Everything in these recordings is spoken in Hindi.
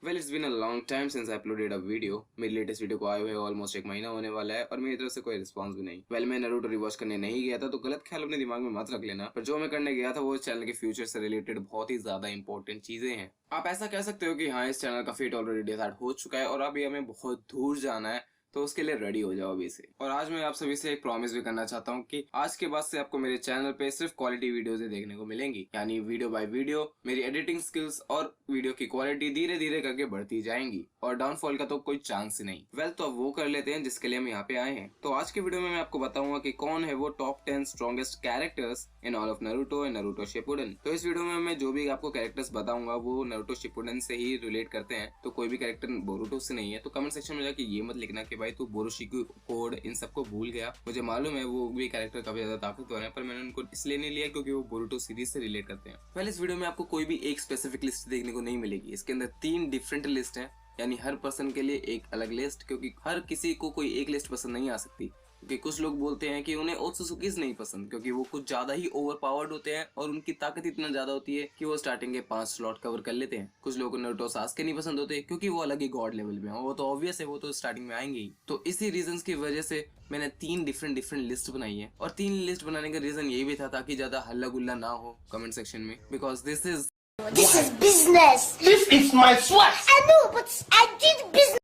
Well it's been a long time since I uploaded a video. मेरी लेटेस्ट वीडियो को आए हुए ऑलमोस्ट एक महीना होने वाला है और मेरी तरफ से कोई रिस्पांस भी नहीं। वेल मैं नारुतो रिवॉच करने नहीं गया था, तो गलत ख्याल अपने दिमाग में मत रख लेना। पर जो मैं करने गया था वो इस चैनल के फ्यूचर से रिलेटेड बहुत ही ज्यादा इंपॉर्टेंट चीजें हैं। आप ऐसा कह सकते हो कि हाँ, इस चैनल का फेट ऑलरेडी डिसाइड हो चुका है और अभी हमें बहुत दूर जाना है, तो उसके लिए रेडी हो जाओ अभी से। और आज मैं आप सभी से एक प्रॉमिस भी करना चाहता हूँ कि आज के बाद से आपको मेरे चैनल पे सिर्फ क्वालिटी वीडियोस ही देखने को मिलेंगी, यानी वीडियो बाय वीडियो मेरी एडिटिंग स्किल्स और वीडियो की क्वालिटी धीरे धीरे करके बढ़ती जाएंगी और डाउनफॉल का तो कोई चांस ही नहीं। वेल तो अब वो कर लेते हैं जिसके लिए हम यहाँ पे आए हैं। तो आज के वीडियो में मैं आपको बताऊंगा कि कौन है वो top 10 strongest characters in all of Naruto and Naruto Shippuden. तो इस वीडियो में मैं जो भी आपको कैरेक्टर्स बताऊंगा वो नारुतो शिपुडेन से ही रिलेट करते हैं, तो कोई भी कैरेक्टर बोरुतो से नहीं है। तो कमेंट सेक्शन में जाके ये मत लिखना कि भाई तू बोरोशिकी कोड इन सबको भूल गया। मुझे मालूम है वो भी कैरेक्टर काफी ज्यादा ताकतवर है, पर मैंने उनको इसलिए नहीं लिया क्योंकि वो बोरुतो सीरीज से रिलेट करते हैं। पहले इस वीडियो में आपको कोई भी एक स्पेसिफिक लिस्ट देखने को नहीं मिलेगी। इसके अंदर 3 डिफरेंट लिस्ट है, यानी हर पर्सन के लिए एक अलग लिस्ट, क्योंकि हर किसी को कोई एक लिस्ट पसंद नहीं आ सकती। क्योंकि कुछ लोग बोलते हैं कि उन्हें ओत्सुसुकीज नहीं पसंद क्योंकि वो कुछ ज्यादा ही ओवर पावर्ड होते हैं और उनकी ताकत इतना ज्यादा होती है कि वो स्टार्टिंग के 5 स्लॉट कवर कर लेते हैं। कुछ लोगों को नारुतो सास्के नहीं पसंद होते क्योंकि वो अलग ही गॉड लेवल में है, वो तो ऑब्वियस है, वो तो स्टार्टिंग में आएंगे ही। तो इसी रीजंस की वजह से मैंने 3 डिफरेंट लिस्ट बनाई है, और 3 लिस्ट बनाने का रीजन ये भी था ताकि ज्यादा हल्ला गुल्ला ना हो कमेंट सेक्शन में, because this is business. This is my sweat. I know, but I did business.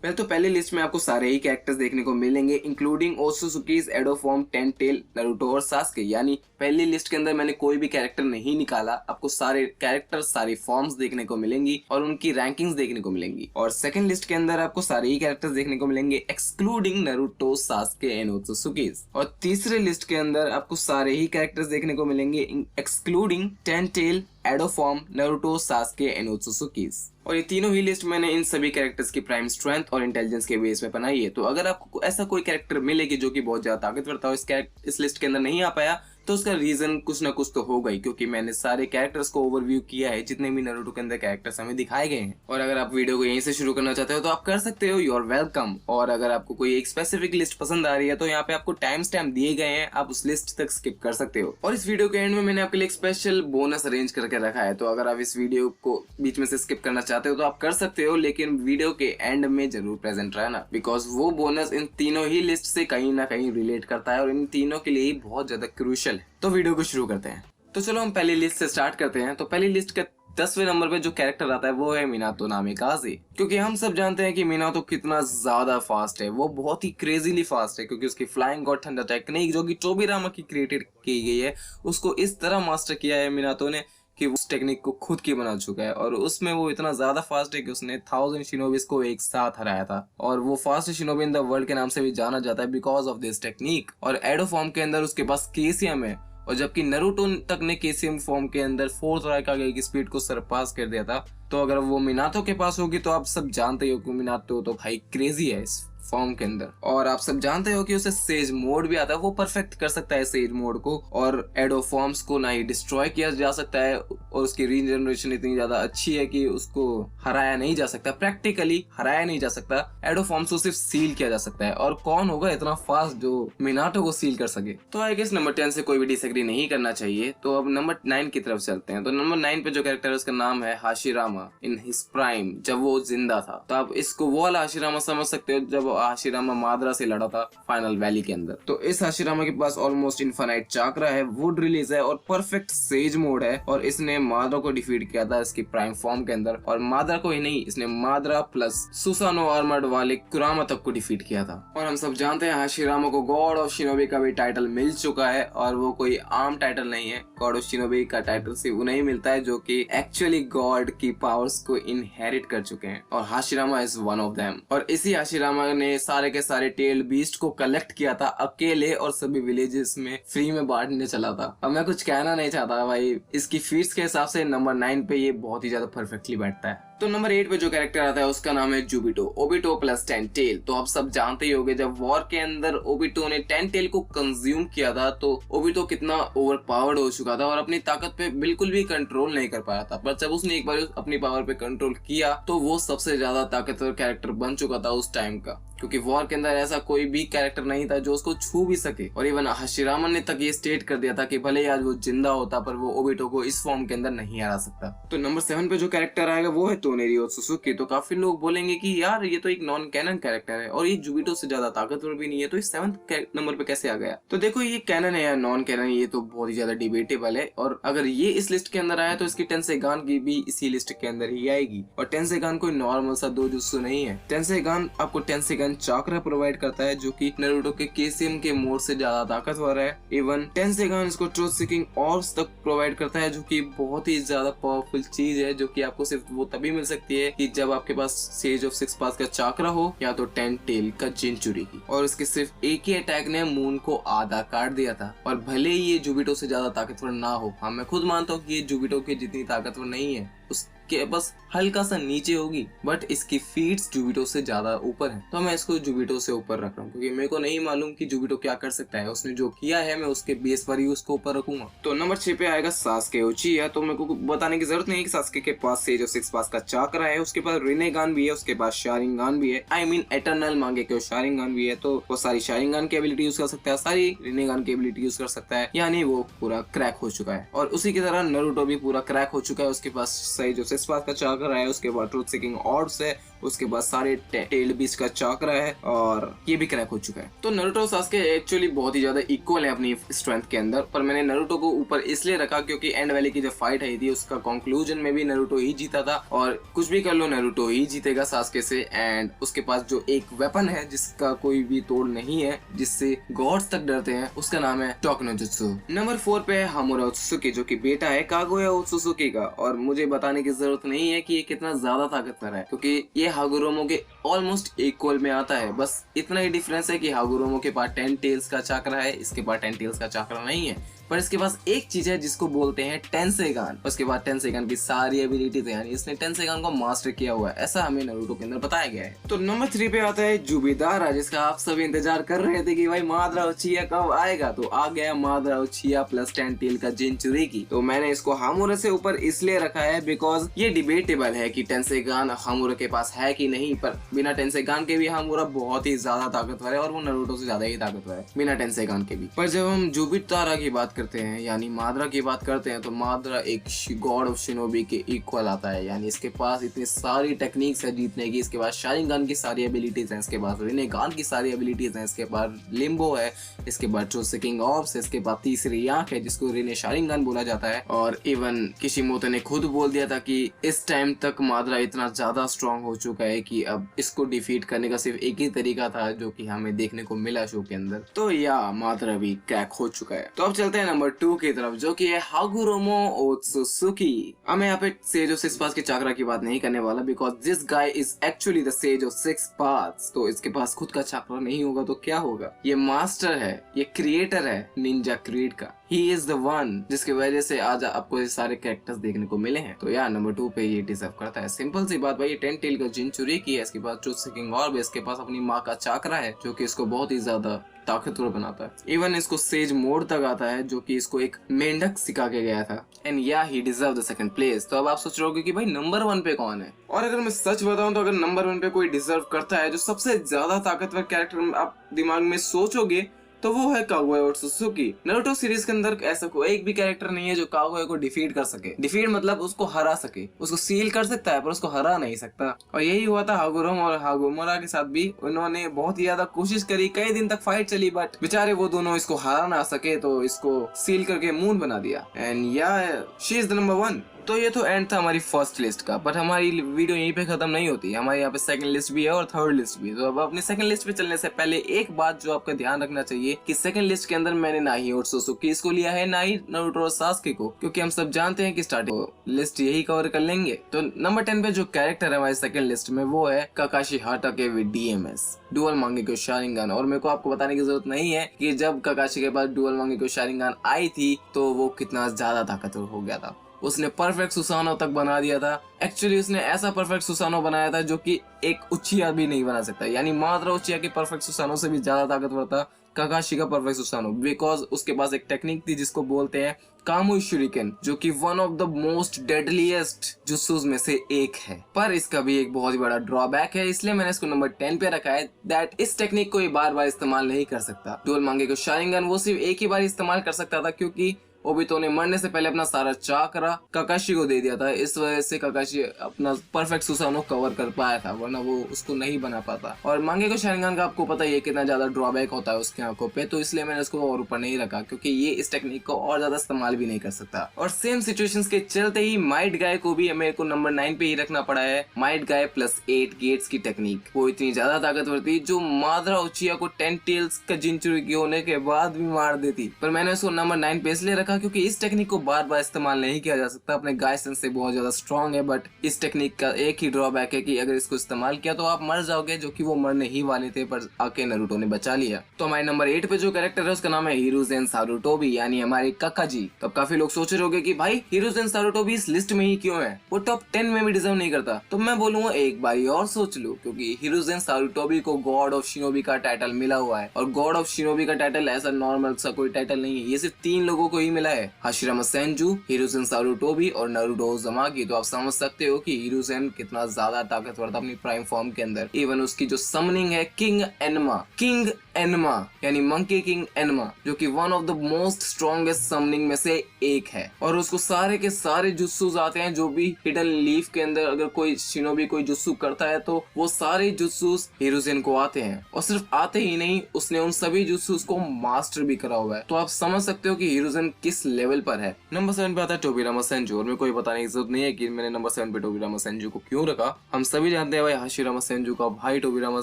पहले तो पहली लिस्ट में आपको सारे ही कैरेक्टर्स देखने को मिलेंगे, इंक्लूडिंग ओत्सुसुकीज, एडो फॉर्म, टेन टेल, नारुतो और सास्के। यानी पहली लिस्ट के अंदर मैंने कोई भी कैरेक्टर नहीं निकाला, आपको सारे कैरेक्टर्स, सारी फॉर्म्स देखने को मिलेंगी और उनकी रैंकिंग्स देखने को मिलेंगी। और सेकंड लिस्ट के अंदर आपको सारे ही कैरेक्टर्स देखने को मिलेंगे excluding Naruto, Sasuke and Otsutsukis. और तीसरे लिस्ट के अंदर आपको सारे ही कैरेक्टर्स देखने को मिलेंगे excluding ten tail, Edo form, Naruto, Sasuke and Otsutsukis. और ये तीनों ही लिस्ट मैंने इन सभी कैरेक्टर्स की प्राइम स्ट्रेंथ और इंटेलिजेंस के बेस पे बनाई है। तो अगर आपको ऐसा कोई कैरेक्टर मिलेगी जो कि बहुत ज्यादा ताकतवर था और इस लिस्ट के अंदर नहीं आ पाया, तो उसका रीजन कुछ ना कुछ तो होगा ही, क्योंकि मैंने सारे कैरेक्टर्स को ओवरव्यू किया है जितने भी नारुतो के अंदर कैरेक्टर्स हमें दिखाए गए हैं। और अगर आप वीडियो को यहीं से शुरू करना चाहते हो तो आप कर सकते हो, यू आर वेलकम। और अगर आपको कोई एक स्पेसिफिक लिस्ट पसंद आ रही है तो यहाँ पे आपको टाइम स्टैम्प दिए गए हैं, आप उस लिस्ट तक स्किप कर सकते हो। और इस वीडियो के एंड में मैंने आपके लिए एक स्पेशल बोनस अरेंज करके रखा है, तो अगर आप इस वीडियो को बीच में से स्किप करना चाहते हो तो आप कर सकते हो, लेकिन वीडियो के एंड में जरूर प्रेजेंट रहना, बिकॉज वो बोनस इन तीनों ही लिस्ट से कहीं ना कहीं रिलेट करता है और इन तीनों के लिए ही बहुत ज्यादा क्रूशियल है। तो वीडियो को शुरू करते हैं। तो चलो हम पहली लिस्ट से स्टार्ट करते हैं। तो पहली लिस्ट के 10वें नंबर पे जो कैरेक्टर आता है वो है मिनातो नामिकाजे। क्योंकि हम सब जानते हैं कि मिनातो कितना ज्यादा फास्ट है, वो बहुत ही क्रेजीली फास्ट है, क्योंकि उसकी फ्लाइंग गॉड थंडर टेक्निक जो कि टोबिरामा की क्रिएटेड की गई है, उसको इस तरह मास्टर किया है मिनातो ने कि उस टेक्निक को खुद की बना चुका है। और उसमें वो इतना ज्यादा फास्ट है कि उसने 1000 शिनोबिस को एक साथ हराया था, और वो fast shinobi in the world के नाम से भी जाना जाता है बिकॉज ऑफ दिस टेक्निक। और एडो फॉर्म के अंदर उसके पास केसीएम है, और जबकि नारुतो तक ने केसीएम फॉर्म के अंदर 4th राइकागे की स्पीड को सरपास कर दिया था, तो अगर वो मिनातो के पास होगी तो आप सब जानते हो कि मिनातो तो भाई क्रेजी है इस फॉर्म के अंदर। और आप सब जानते हो कि उसे सेज मोड भी आता है, वो परफेक्ट कर सकता है सेज मोड को, और एडो फॉर्म्स को ना ही डिस्ट्रॉय किया जा सकता है, और उसकी रीजनरेशन इतनी ज्यादा अच्छी है कि उसको हराया नहीं जा सकता, प्रैक्टिकली हराया नहीं जा सकता। एडो फॉर्म्स को सिर्फ सील किया जा सकता है, और कौन होगा इतना फास्ट जो मिनाटो को सील कर सके। तो आई गेस नंबर 10 से कोई भी डिसएग्री नहीं करना चाहिए। तो अब नंबर 9 की तरफ चलते हैं। तो नंबर 9 पे जो कैरेक्टर है उसका नाम है हाशिरामा इन हिज प्राइम, जब वो जिंदा था। तो आप इसको वो वाला हाशिरामा समझ सकते हो जब हाशिरामा माद्रा से लड़ा था फाइनल वैली के अंदर। तो इस हाशिरामा के पास ऑलमोस्ट इनफाइनाइट चाक्रा है, वुड रिलीज है और परफेक्ट सेज मोड है, और इसने माद्रा को डिफीट किया था इसकी प्राइम फॉर्म के अंदर। और माद्रा को ही नहीं, इसने माद्रा प्लस सुसानो आर्मर्ड वाले कुरामा तक को डिफीट किया था। और हम सब जानते हैं हाशिरामा को गॉड ऑफ शिनोबी का भी टाइटल मिल चुका है, और वो कोई आम टाइटल नहीं है। गॉड ऑफ शिनोबी का टाइटल सिर्फ उन्हें मिलता है जो कि एक्चुअली गॉड की पावर्स को इनहेरिट कर चुके हैं, और Hashirama is one of them. और इसी हाशिरामा ने सारे के सारे टेल बीस्ट को कलेक्ट किया था अकेले, और सभी विलेजेस में फ्री में बांटने चला था। अब मैं कुछ कहना नहीं चाहता भाई, इसकी फीट्स के हिसाब से नंबर 9 पे ये बहुत ही ज्यादा परफेक्टली बैठता है। तो नंबर 8 पे जो कैरेक्टर आता है उसका नाम है जुबिटो, ओबिटो प्लस 10 टेल। तो आप सब जानते ही होंगे जब वॉर के अंदर ओबिटो ने 10 टेल को कंज्यूम किया था तो ओबिटो कितना ओवर पावर्ड हो चुका था और अपनी ताकत पे बिल्कुल भी कंट्रोल नहीं कर पाया था। पर जब उसने एक बार अपनी पावर पे कंट्रोल किया तो वो सबसे ज्यादा ताकतवर कैरेक्टर बन चुका था उस टाइम का। क्योंकि वॉर के अंदर ऐसा कोई भी कैरेक्टर नहीं था जो उसको छू भी सके। और इवन हशिरामा ने तक ये स्टेट कर दिया था कि भले आज वो जिंदा होता पर वो ओबिटो को इस फॉर्म के अंदर नहीं हरा सकता। तो नंबर 7 पे जो कैरेक्टर आएगा वो है तोनेरी ओत्सुसुकी। तो काफी लोग बोलेंगे कि यार ये तो एक नॉन कैनन कैरेक्टर है और ये जुबिटो से ज्यादा ताकतवर भी नहीं है, तो इस 7th नंबर पे कैसे आ गया? तो देखो ये कैनन है या नॉन कैनन ये तो बहुत ही ज्यादा डिबेटेबल है, और अगर ये इस लिस्ट के अंदर आया तो इसकी टेंसेगान की भी इसी लिस्ट के अंदर ही आएगी। और टेंसेगान कोई नॉर्मल सा डोजुत्सु नहीं है। टेंसेगान आपको टेंसेगान चाक्रा प्रोवाइड करता है जो कि नारुतो के केसीएम के मोड से ज्यादा ताकतवर है। इवन टेंसेगान इसको ट्रूथ सीकिंग ऑर्ब्स तक प्रोवाइड करता है जो कि बहुत ही ज्यादा पावरफुल चीज है, जो कि आपको सिर्फ वो तभी मिल सकती है कि जब आपके पास सेज ऑफ 6 पास का चाक्रा हो या तो 10 टेल का जिंचुरी की। और इसके सिर्फ एक ही अटैक ने मून को आधा काट दिया था। और भले ही ये जुबिटो से ज्यादा ताकतवर ना हो, हाँ मैं खुद मानता हूँ कि ये जुबिटो के जितनी ताकतवर नहीं है, उसके बस हल्का सा नीचे होगी, बट इसकी फीट्स जुबिटो से ज्यादा ऊपर है। तो मैं इसको जुबिटो से ऊपर रख रहा हूँ क्योंकि मेरे को नहीं मालूम कि जुबिटो क्या कर सकता है। उसने जो किया है मैं उसके बेस पर ही उसको ऊपर रखूंगा। तो नंबर 6 पे आएगा सास्के उचिया। तो मेरे को बताने की जरूरत नहीं है कि सास्के के पास सेज ऑफ 6 पास का चाक्रा है, उसके पास रिनेगान भी है, उसके पास शारिंगान भी है, आई मीन एटर्नल मांगेक्यो शारिंगान भी है। तो वो सारी शारिंगान की एबिलिटी यूज कर सकता है, सारी रिनेगान की एबिलिटी यूज कर सकता है, यानी वो पूरा क्रैक हो चुका है। और उसी की तरह नारुतो भी पूरा क्रैक हो चुका है। उसके पास सेज ऑफ 6 पास का चाक्रा है, उसके बाद ट्रूथ सीकिंग ऑर्ब्स है, उसके बाद सारे टेल्ड बीस्ट का चाक्रा है और ये भी क्रैक हो चुका है। तो नारुतो और सास्के एक्चुअली बहुत ही ज्यादा इक्वल है अपनी स्ट्रेंथ के अंदर, पर मैंने नारुतो को ऊपर इसलिए रखा क्योंकि एंड वैली की जो फाइट आई थी उसका कंक्लूजन में भी नारुतो ही जीता था। और कुछ भी कर लो नारुतो ही जीतेगा सास्के से। एंड उसके पास जो एक वेपन है जिसका कोई भी तोड़ नहीं है, जिससे गॉड्स तक डरते हैं, उसका नाम है टोकनो जुत्सु। नंबर 4 पे है हामुरा ओत्सुसुकी जो कि बेटा है कागुया ओत्सुसुकी का। और मुझे बताने की जरूरत नहीं है कि ये कितना ज्यादा ताकतवर है क्योंकि ये हागुरोमो के ऑलमोस्ट इक्वल में आता है। बस इतना ही डिफरेंस है कि हागुरोमो के पास 10 टेल्स का चाक्रा है, इसके पास 10 टेल्स का चाक्रा नहीं है। पर इसके पास एक चीज है जिसको बोलते हैं टेंसेगान। उसके बाद टेंसेगान की सारी एबिलिटीज है, यानी इसने टेंसेगान को मास्टर किया हुआ है, ऐसा हमें नारुतो के अंदर बताया गया है। तो नंबर 3 पे आता है जुबिदारा, जिसका आप सभी इंतजार कर रहे थे कि भाई मादरा उचिया कब आएगा। तो आ गया मादरा उचिया प्लस 10 टेल का जिंचुरी की। तो मैंने इसको हामुरा से ऊपर इसलिए रखा है बिकॉज ये डिबेटेबल है कि टेंसेगान हामुरा के पास है कि नहीं, पर बिना टेंसेगान के भी हामुरा बहुत ही ज्यादा ताकतवर है और वो नारुतो से ज्यादा ही ताकतवर है बिना टेंसेगान के भी। पर जब हम जुबिदारा की बात करते हैं यानी मादरा की बात करते हैं तो मादरा एक गॉड ऑफ शिनोबी के इक्वल आता है। यानी इसके पास इतनी सारी टेक्निक्स है जीतने की, इसके पास शारिंगान की सारी एबिलिटीज हैं, इसके पास रिनेगान की सारी एबिलिटीज हैं, इसके पास लिम्बो है, इसके बाद ट्रूथ सीकिंग ऑर्ब्स है, इसके बाद तीसरी आंख है जिसको रिने शारिंगान बोला जाता है। और इवन किशिमोतो ने खुद बोल दिया था कि इस टाइम तक मादरा इतना ज्यादा स्ट्रॉन्ग हो चुका है कि अब इसको डिफीट करने का सिर्फ एक ही तरीका था जो कि हमें देखने को मिला शो के अंदर। तो या मादरा भी क्रैक हो चुका है। तो अब चलते हैं नंबर 2 की तरफ जो कि है हागुरोमो ओत्सुसुकी। अब मैं यहाँ पे सेज ऑफ 6 पास के चाक्रा की बात नहीं करने वाला because this guy is actually the sage of 6 पास। तो इसके पास खुद का चाक्रा नहीं होगा तो क्या होगा? ये मास्टर है, ये क्रिएटर है निंजा क्रीड का। ही इज द वन जिसकी वजह से आज आपको ये सारे कैरेक्टर्स देखने को मिले हैं। तो यार नंबर 2 पे ये डिजर्व करता है। सिंपल सी बात भाई, 10 टेल का जिंचुरी की है, इसके पास ट्रूथ सीकिंग ऑर्ब है, इसके पास अपनी माँ का चाक्रा है जो कि इसको बहुत ही ज्यादा ताकतवर बनाता है। इवन इसको सेज मोड तक आता है जो कि इसको एक मेंढक सिखा के गया था। एंड या he deserve the second place. तो अब आप सोच रहे होगे कि भाई नंबर 1 पे कौन है? और अगर मैं सच बताऊं तो अगर नंबर 1 पे कोई डिजर्व करता है जो सबसे ज्यादा ताकतवर कैरेक्टर आप दिमाग में सोचोगे तो वो है कागुया ओत्सुसुकी। नारुतो सीरीज के अंदर ऐसा कोई एक भी कैरेक्टर नहीं है जो कागुया को डिफीट कर सके। डिफीट मतलब उसको हरा सके। उसको सील कर सकता है पर उसको हरा नहीं सकता। और यही हुआ था हागुरोम और हागुमोरा के साथ भी। उन्होंने बहुत ही ज्यादा कोशिश करी, कई दिन तक फाइट चली, बट बेचारे वो दोनों इसको हरा ना सके तो इसको सील करके मून बना दिया। एंड या शी इज द नंबर 1। तो ये तो एंड था हमारी फर्स्ट लिस्ट का, बट हमारी वीडियो यहीं पे खत्म नहीं होती। हमारे यहाँ पे सेकंड लिस्ट भी है और थर्ड लिस्ट भी। तो अब अपनी सेकंड लिस्ट पे चलने से पहले एक बात जो आपका ध्यान रखना चाहिए कि सेकंड लिस्ट के अंदर मैंने ना ही ओत्सुसुकी इसको लिया है ना ही नारुतो और सास्के को, क्योंकि हम सब जानते हैं कि स्टार्टिंग लिस्ट यही कवर कर लेंगे। तो नंबर 10 पे जो कैरेक्टर है हमारी सेकंड लिस्ट में वो है Kakashi Hatake with DMS, dual Mangekyo Sharingan. और मेरे को आपको बताने की जरूरत नहीं है कि जब काकाशी के पास डुअल मांगेक्यो शारिंगान आई थी तो वो कितना ज्यादा ताकतवर हो गया था। उसने परफेक्ट सुसानो तक बना दिया था। एक्चुअली उसने ऐसा परफेक्ट सुसानो बनाया था जो कि एक उचिया भी नहीं बना सकता। यानी मादरा उचिया के परफेक्ट सुसानो से भी ज्यादा ताकतवर था काकाशी का परफेक्ट सुसानो, बिकॉज उसके पास एक टेक्निक थी जिसको बोलते हैं कामुई शुरिकेन, जो कि one of the most deadliest jutsus में से एक है। पर इसका भी एक बहुत ही बड़ा ड्रॉबैक है, इसलिए मैंने इसको नंबर 10 पे रखा है। दैट इस टेक्निक को ये बार बार इस्तेमाल नहीं कर सकता। डुअल मांगेको शारिंगन वो सिर्फ एक ही बार इस्तेमाल कर सकता था, क्योंकि ओबितो ने मरने से पहले अपना सारा चाकरा काकाशी को दे दिया था। इस वजह से काकाशी अपना परफेक्ट सुसानो कवर कर पाया था, वरना वो उसको नहीं बना पाता। और मांगेको शारिंगन का आपको पता ही है कितना ज्यादा ड्रॉबैक होता है उसकी आंखों पे, तो इसलिए मैंने उसको और ऊपर नहीं रखा, क्योंकि ये इस टेक्निक को और ज्यादा इस्तेमाल भी नहीं कर सकता। और सेम सिचुएशंस के चलते ही माइट गाय को भी मेरे को नंबर 9 पे ही रखना पड़ा है। माइट गाय +8 गेट्स की टेक्निक, वो इतनी ज्यादा ताकतवर थी जो मादरा उचिया को 10 टेल्स का जिंचुरी होने के बाद भी मार देती। पर मैंने उसको नंबर 9 पे इसलिए रखा क्योंकि इस टेक्निक को बार बार इस्तेमाल नहीं किया जा सकता। अपने गाय सेंस से बहुत ज्यादा स्ट्रॉन्ग है, बट इस टेक्निक का एक ही ड्रॉबैक है कि अगर इसको इस्तेमाल किया तो आप मर जाओगे, जो कि वो मरने ही वाले थे, पर आके नारुतो ने बचा लिया। तो हमारे नंबर 8 पे जो कैरेक्टर है उसका नाम है हिरुज़ेन सारुटोबी, यानी हमारे काकाजी। तो अब काफी लोग सोच रहे होंगे कि भाई हिरुज़ेन सारुटोबी इस लिस्ट में ही क्यों है, वो टॉप 10 में भी डिजर्व नहीं करता। तो मैं बोलूंगा एक बारी और सोच लो, क्योंकि हिरुज़ेन सारुटोबी को गॉड ऑफ शिनोबी का टाइटल मिला हुआ है, और गॉड ऑफ शिनोबी का टाइटल ऐसा नॉर्मल सा कोई टाइटल नहीं है, ये सिर्फ 3 लोगों को ही मिला है, हाशिरामा सेंजू, हिरुज़ेन सारुटोबी और नारुतो उज़ुमाकी। तो आप समझ सकते हो कि हिरुज़ेन कितना ज्यादा ताकतवर था अपनी प्राइम फॉर्म के अंदर। इवन उसकी जो समनिंग है किंग एनमा यानी मंकी किंग एनमा, जो कि one of the most strongest summoning में से एक है। और उसको सारे के सारे जुत्सुस आते हैं, जो भी हिडन लीफ के अंदर अगर कोई शिनोबी कोई जुत्सु करता है तो वो सारे जुत्सुस हिरुज़ेन को आते हैं। और सिर्फ आते ही नहीं, उसने उन सभी जुत्सुस को मास्टर भी करा हुआ है। तो आप समझ सकते हो कि हिरुज़ेन किस लेवल पर है। नंबर 7 पे आता है टोबिरामा सेंजू, और मेरे को बताने की जरूरत नहीं है कि मैंने नंबर 7 पे टोबिरामा सेंजू को क्यों रखा। हम सभी जानते हैं भाई हाशिरामा सेंजू का भाई टोबिरामा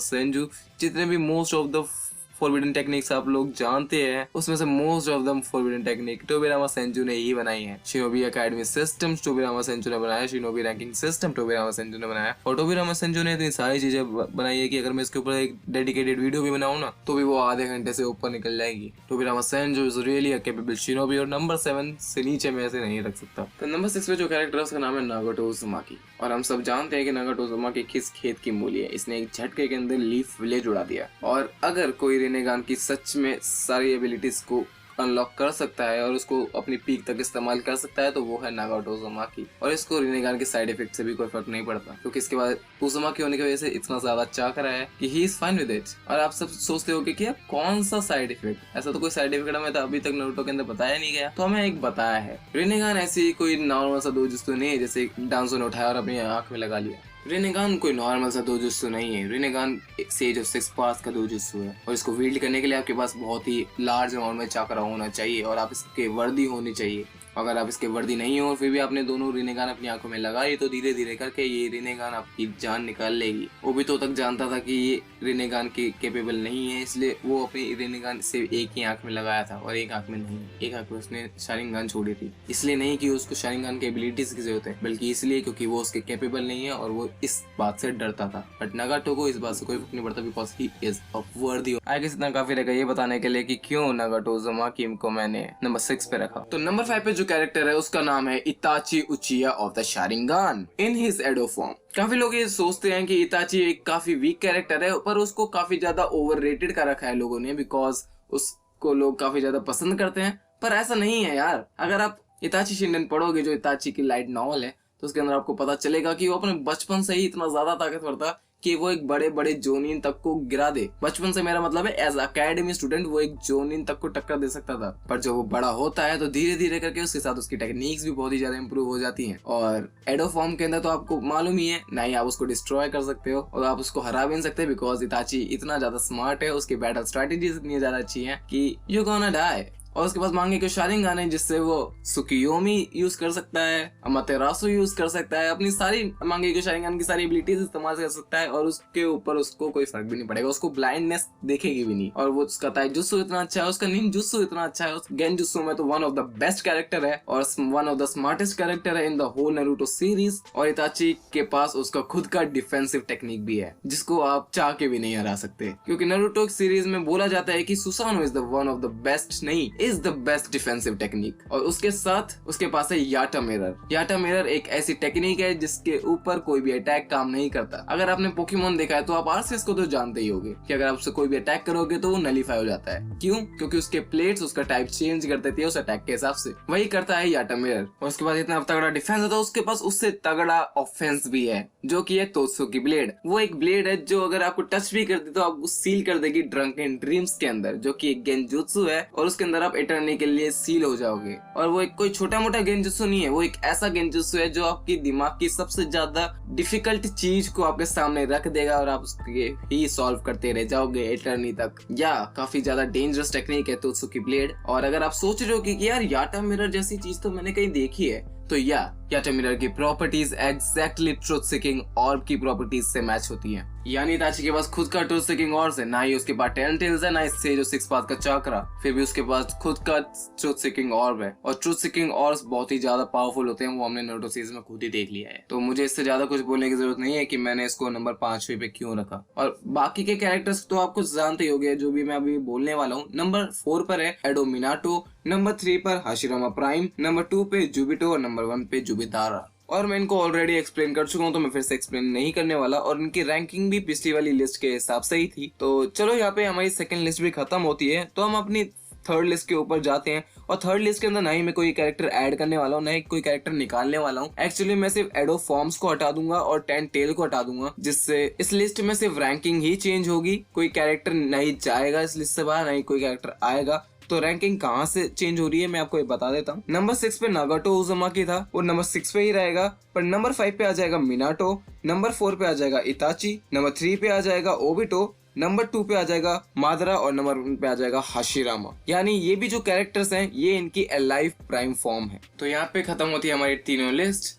सेंजू। जितने भी most of the forbidden techniques आप लोग जानते हैं, उसमें से most of them forbidden technique Tobirama Senju ने ही बनाई है। Shinobi academy system Tobirama Senju ने बनाया, shinobi ranking system Tobirama Senju ने बनाया। और टोबिरामा सेंजू ने इतनी सारी चीजें बनाई है कि अगर मैं इसके ऊपर एक डेडिकेटेड वीडियो भी बनाऊं ना, तो भी वो आधे घंटे से ऊपर निकल जाएगी। Tobirama Senju is really a capable shinobi, और नंबर 7 से नीचे मैं ऐसे नहीं रख सकता। तो नंबर 6 पे जो कैरेक्टर है उसका नाम है नागाटो उज़ुमाकी, और हम सब जानते हैं कि नागाटो उज़ुमाकी किस खेत की मूली है। इसने एक झटके के अंदर लीफ विलेज उड़ा दिया। और अगर कोई रिनेगान की सच में सारी एबिलिटीज को अनलॉक कर सकता है और उसको अपनी पीक तक इस्तेमाल कर सकता है, तो वो है नागाटो उज़ुमाकी। और इसको रिनेगान के साइड इफेक्ट से भी कोई फर्क नहीं पड़ता, क्योंकि इसके बाद उज़ुमाकी होने की वजह से इतना ज्यादा चाकरा है कि he is fine with it. और आप सब सोचते हो कि यार कौन सा साइड इफेक्ट, ऐसा तो कोई साइड इफेक्ट हमें तो अभी तक नारुतो के अंदर बताया नहीं गया, तो हमें एक बताया है। रिनेगान ऐसी कोई नॉर्मल सा डोजुत्सु नहीं है जैसे डांसो ने उठाया और अपनी आंख में लगा लिया। रिनेगान कोई नॉर्मल सा डोजुत्सु नहीं है। रिनेगान सेज ऑफ 6 पास का डोजुत्सु है, और इसको विल्ड करने के लिए आपके पास बहुत ही लार्ज अमाउंट में चाकरा होना चाहिए, और आप इसके वर्दी होनी चाहिए। अगर आप इसके वर्दी नहीं हो और फिर भी आपने दोनों रिनेगान अपनी आंखों में लगाई, तो धीरे धीरे करके ये रिनेगान आपकी जान निकाल लेगी। ओबितो तक जानता था कि ये रिनेगान के कैपेबल नहीं है, इसलिए वो अपनी रिनेगान से एक ही आंख में लगाया था, और एक आंख में नहीं, एक आंख में उसने शारिंगान छोड़ी थी। इसलिए नहीं कि उसको शारिंगान की एबिलिटीज की जरूरत है, बल्कि इसलिए क्योंकि वो उसके कैपेबल नहीं है और वो इस बात से डरता था। बट नागाटो को इस बात से कोई फर्क नहीं पड़ता, बिकॉज ही इज अ वर्दी। आई गेस इतना काफी रहेगा ये बताने के लिए कि क्यों नागाटो उज़ुमाकी को मैंने नंबर 6 पे रखा। तो नंबर 5 पे जो कैरेक्टर है उसका नाम है Itachi Uchiha of the Sharingan in his Edo form. काफी लोग ये सोचते हैं कि इताची एक काफी वीक कैरेक्टर है, पर उसको काफी ज्यादा ओवररेटेड कर रखा है लोगों ने, बिकॉज उसको लोग काफी ज्यादा पसंद करते हैं। पर ऐसा नहीं है यार। अगर आप इताची शिंडेन पढ़ोगे, जो इताची की लाइट नॉवल है, तो उसके अंदर आपको पता चलेगा कि वो अपने बचपन से ही इतना ज्यादा ताकतवर था कि वो एक बड़े बड़े जोनिन तक को गिरा दे। बचपन से मेरा मतलब है एज अकेडमी स्टूडेंट वो एक जोनिन तक को टक्कर दे सकता था। पर जब वो बड़ा होता है तो धीरे धीरे करके उसके साथ उसकी टेक्निक्स भी बहुत ही ज्यादा इंप्रूव हो जाती हैं। और एडो फॉर्म के अंदर तो आपको मालूम ही है, ना ही आप उसको डिस्ट्रॉय कर सकते हो और आप उसको हरा भी नहीं सकते, बिकॉज इताची इतना ज्यादा स्मार्ट है, उसकी बैटल स्ट्रेटेजीज इतनी ज्यादा अच्छी है कि यू गोना डाई। और उसके पास मांगेको शारिंगान है, जिससे वो सुकियोमी यूज कर सकता है, अमातेरासु यूज कर सकता है, अपनी सारी मांगेको शारिंगान की सारी एबिलिटीज इस्तेमाल कर सकता है, और उसके ऊपर उसको कोई फर्क भी नहीं पड़ेगा, उसको ब्लाइंडनेस देखेगी भी नहीं। और वो उसका ताइजुत्सु इतना अच्छा है, उसका निंजुत्सु इतना अच्छा है, उस गेंजुत्सु में तो one of the best character है और one of the smartest character है in the whole Naruto series. और इताची के पास उसका खुद का डिफेंसिव टेक्निक भी है, जिसको आप चाह के भी नहीं हरा सकते, क्योंकि नारुतो सीरीज में बोला जाता है कि Susanoo is the one of the best, नहीं is the best defensive technique. और उसके साथ उसके पास है याटा मिरर। याटा मिरर एक ऐसी टेक्निक है जिसके ऊपर कोई भी अटैक काम नहीं करता। अगर आपने पोकेमॉन देखा है तो आप आरसीएस को तो जानते ही होंगे कि अगर आप उससे कोई भी अटैक करोगे तो वो नलीफाई हो जाता है। क्यों? क्योंकि उसके प्लेट्स उसका टाइप चेंज कर देती है उस अटैक के हिसाब से। वही करता है याटा मिरर। और उसके बाद इतना तगड़ा डिफेंस होता है, उसके पास उससे तगड़ा ऑफेंस भी है जो कि है तोत्सुकी ब्लेड। वो एक ब्लेड है जो अगर आपको टच भी कर दे तो आपको सील कर देगी ड्रंकन ड्रीम्स के अंदर, जो कि एक गेंजुत्सु है और उसके अंदर आप इटर्नी के लिए सील हो जाओगे। और वो एक कोई छोटा मोटा गेंजुत्सु नहीं है, वो एक ऐसा गेंजुत्सु है जो आपकी दिमाग की सबसे ज्यादा डिफिकल्ट चीज को आपके सामने रख देगा और आप उसके ही सॉल्व करते रह जाओगे इटर्नी तक। या काफी ज्यादा डेंजरस टेक्निक है तोत्सुकी ब्लेड। और अगर आप सोच रहे हो कि यार याटा मिरर जैसी चीज तो मैंने कहीं देखी है, तो याटा मिरर की प्रॉपर्टीज एग्जैक्टली ट्रुथ सीकिंग ऑर्ब की प्रॉपर्टीज से मैच होती हैं। यानी इताची के पास खुद का ट्रुथ सीकिंग ऑर्ब है, ना ही उसके पास 10 टेल्स है, ना इससे जो 6 पाथ का चक्रा, फिर भी उसके पास खुद का ट्रुथ सीकिंग ऑर्ब है। और ट्रुथ सीकिंग ऑर्ब्स बहुत ही ज्यादा पावरफुल होते हैं, वो हमने नारुतो सीरीज में खुद ही देख लिया है। तो मुझे इससे ज्यादा कुछ बोलने की जरूरत नहीं है कि मैंने इसको नंबर 5वें पे क्यों रखा। और बाकी के कैरेक्टर्स तो आपको जानते ही होंगे जो भी मैं अभी बोलने वाला हूँ। नंबर 4 पर है एडो मिनाटो, नंबर 3 पर हाशिरामा प्राइम, नंबर 2 पे जुबिटो और नंबर 1 पे जुबितारा। और मैं इनको ऑलरेडी एक्सप्लेन कर चुका हूँ तो मैं फिर से एक्सप्लेन नहीं करने वाला। और इनकी रैंकिंग भी पिछली वाली लिस्ट के हिसाब से ही थी। तो चलो यहाँ पे हमारी सेकंड लिस्ट भी खत्म होती है, तो हम अपनी थर्ड लिस्ट के ऊपर जाते हैं। और थर्ड लिस्ट के अंदर ना ही मैं कोई कैरेक्टर ऐड करने वाला हूँ, ना ही कोई कैरेक्टर निकालने वाला हूँ। एक्चुअली मैं सिर्फ एडो फॉर्म्स को हटा दूंगा और 10 टेल को हटा दूंगा, जिससे इस लिस्ट में सिर्फ रैंकिंग ही चेंज होगी। कोई कैरेक्टर नहीं जाएगा इस लिस्ट से बाहर, ना ही कोई कैरेक्टर आएगा। तो रैंकिंग कहाँ से चेंज हो रही है मैं आपको ये बता देता हूँ। नंबर 6 पे नागाटो उज़ुमाकी था, वो नंबर 6 पे ही रहेगा। पर नंबर 5 पे आ जाएगा मिनाटो, नंबर 4 पे आ जाएगा इताची, नंबर 3 पे आ जाएगा ओबिटो, नंबर 2 पे आ जाएगा मादरा और नंबर 1 पे आ जाएगा हाशिरामा। यानी ये भी जो कैरेक्टर्स हैं ये इनकी अलाइव प्राइम फॉर्म है। तो यहाँ पे खत्म होती है हमारी तीनों लिस्ट।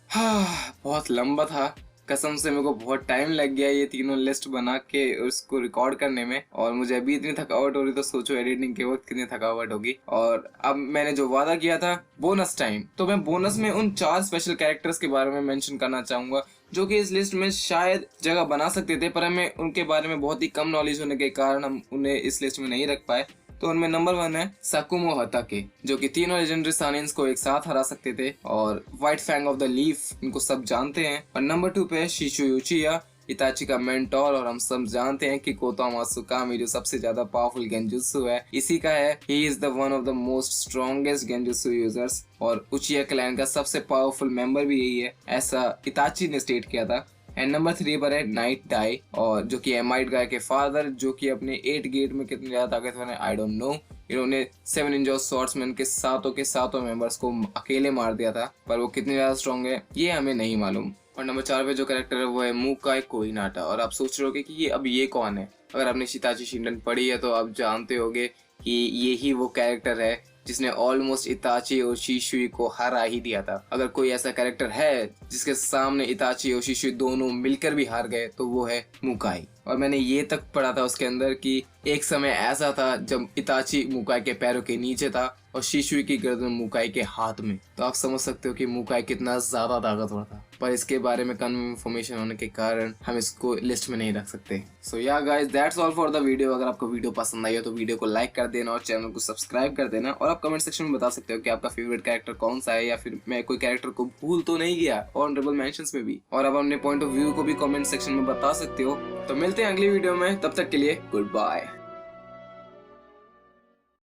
बहुत लंबा था, कसम से मेरे को बहुत टाइम लग गया ये तीनों लिस्ट बना के उसको रिकॉर्ड करने में। और मुझे अभी इतनी थकावट हो रही, तो सोचो एडिटिंग के वक्त कितनी थकावट होगी। और अब मैंने जो वादा किया था बोनस टाइम, तो मैं बोनस में उन 4 स्पेशल कैरेक्टर्स के बारे में मेंशन करना चाहूंगा जो कि इस लिस्ट में शायद जगह बना सकते थे, पर हमें उनके बारे में बहुत ही कम नॉलेज होने के कारण हम उन्हें इस लिस्ट में नहीं रख पाए। तो उनमें नंबर 1 है साकुमो हताके, जो कि तीनों लेजेंडरी सानिन्स को एक साथ हरा सकते थे। और White Fang of the Leaf इनको सब जानते हैं। और नंबर 2 पे है शिशु उचिया, इताची का मेंटोर। और हम सब जानते हैं कि कोतोमा त्सुकामी जो सबसे ज्यादा पावरफुल गेंजुत्सु है इसी का है। He is the one of the most strongest genjutsu users. और उचिया क्लैन का सबसे पावरफुल मेंबर भी यही है, ऐसा इताची ने स्टेट किया था। एंड नंबर 3 पर है नाइट डाई, और जो कि एमाइट गाय के फादर, जो कि अपने 8 गेट में कितने ज्यादा ताकतवर है आई डोंट नो। इन्होंने 7 निंजा स्वॉर्ड्समैन के सातों मेंबर्स को अकेले मार दिया था, पर वो कितने ज्यादा स्ट्रॉन्ग है ये हमें नहीं मालूम। और नंबर 4 पे जो कैरेक्टर है वो है मुकाई कोइनाटा। और आप सोच रहे होगे कि ये कौन है। अगर आपने शिताची शिंडन पढ़ी है तो आप जानते होगे कि ये ही वो कैरेक्टर है जिसने ऑलमोस्ट इताची और शिशुई को हरा ही दिया था। अगर कोई ऐसा कैरेक्टर है जिसके सामने इताची और शिशुई दोनों मिलकर भी हार गए तो वो है मुकाई। और मैंने ये तक पढ़ा था उसके अंदर कि एक समय ऐसा था जब इताची मुकाई के पैरों के नीचे था और शिशुई की गर्दन मुकाई के हाथ में। तो आप समझ सकते हो कि मुकाई कितना ज्यादा ताकतवर था, पर इसके बारे में कम इन्फॉर्मेशन होने के कारण हम इसको लिस्ट में नहीं रख सकते। सो या guys, that's all for the video. अगर आपको वीडियो पसंद आई हो तो वीडियो को लाइक कर देना और चैनल को सब्सक्राइब कर देना। और आप कमेंट सेक्शन में बता सकते हो कि आपका फेवरेट कैरेक्टर कौन सा है, या फिर मैं कोई कैरेक्टर को भूल तो नहीं गया ऑनरेबल मेंशंस में भी। और आप अपने पॉइंट ऑफ व्यू को भी कमेंट सेक्शन में बता सकते हो। तो मिलते हैं अगली वीडियो में, तब तक के लिए गुड बाय।